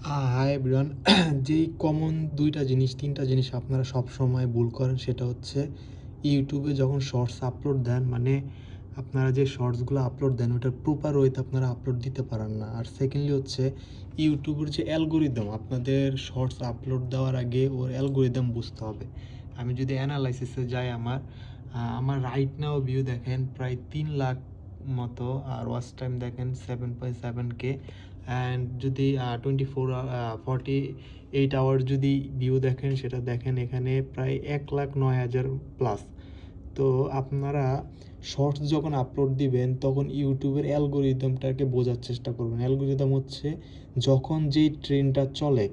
Hi everyone. যেই common ২টা জিনিস ৩টা জিনিস আপনারা সবসময় ভুল করেন সেটা হচ্ছে ইউটিউবে যখন শর্টস আপলোড দেন মানে আপনারা যে শর্টসগুলো আপলোড দেন ওটার প্রপার ওয়েতে আপনারা আপলোড দিতে পারেন না। আর সেকেন্ডলি হচ্ছে ইউটিউবের যে অ্যালগরিদম আপনাদের শর্টস আপলোড দেওয়ার আগে ওর অ্যালগরিদম বুঝতে হবে। আমি যদি অ্যানালাইসিসে যাই আমার রাইট নাও ভিউ দেখেন প্রায় ৩ লাখ মতো, আর ওয়াচ টাইম দেখেন 7.7K। অ্যান্ড যদি 48 আওয়ার যদি ভিউ দেখেন সেটা দেখেন এখানে প্রায় 1,09,000 প্লাস। তো আপনারা শর্টস যখন আপলোড দিবেন তখন ইউটিউবের অ্যালগোরিদমটাকে বোঝার চেষ্টা করবেন। অ্যালগোরিদম হচ্ছে যখন যেই ট্রেন্ডটা চলে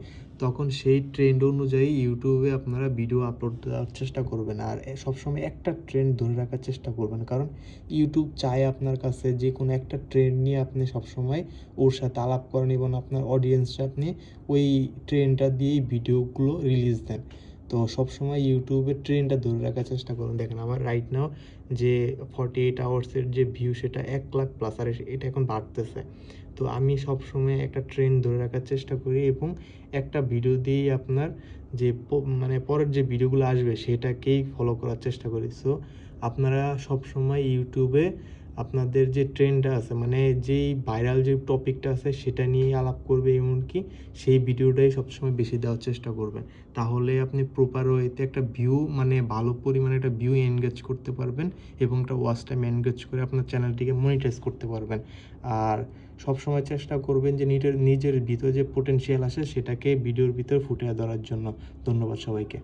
তখন সেই ট্রেন্ড অনুযায়ী ইউটিউবে আপনারা ভিডিও আপলোড দেওয়ার চেষ্টা করবেন। আর সবসময় একটা ট্রেন্ড ধরে রাখার চেষ্টা করবেন, কারণ ইউটিউব চায় আপনার কাছে যে কোনো একটা ট্রেন্ড নিয়ে আপনি সবসময় ওর সাথে আলাপ করেন এবং আপনার অডিয়েন্সটা আপনি ওই ট্রেন্ডটা দিয়েই ভিডিওগুলো রিলিজ দেন। তো সবসময় ইউটিউবের ট্রেন্ডটা ধরে রাখার চেষ্টা করুন। দেখেন আমার রাইট নাও যে 48 আওয়ার্সের যে ভিউ সেটা 1,00,000 প্লাস, আর এটা এখন বাড়তেছে। তো আমি সবসময় একটা ট্রেন্ড ধরে রাখার চেষ্টা করি এবং একটা ভিডিও দিয়েই আপনার যে মানে পরের যে ভিডিওগুলো আসবে সেটাকেই ফলো করার চেষ্টা করি। সো আপনারা সবসময় ইউটিউবে আপনাদের যে ট্রেন্ডটা আছে মানে যেই ভাইরাল যে টপিকটা আছে সেটা নিয়েই আলাপ করবে, এমনকি সেই ভিডিওটাই সবসময় বেশি দেওয়ার চেষ্টা করবেন। তাহলে আপনি প্রপার ওয়েতে একটা ভিউ মানে ভালো পরিমাণে একটা ভিউ এনগেজ করতে পারবেন এবং একটা ওয়াচ টাইম এনগেজ করে আপনার চ্যানেলটিকে মনিটাইজ করতে পারবেন। আর সবসময় চেষ্টা করবেন যে নিজের ভিতরে যে পোটেনশিয়াল আছে সেটাকে ভিডিওর ভিতরে ফুটিয়ে ধরার জন্য। ধন্যবাদ সবাইকে।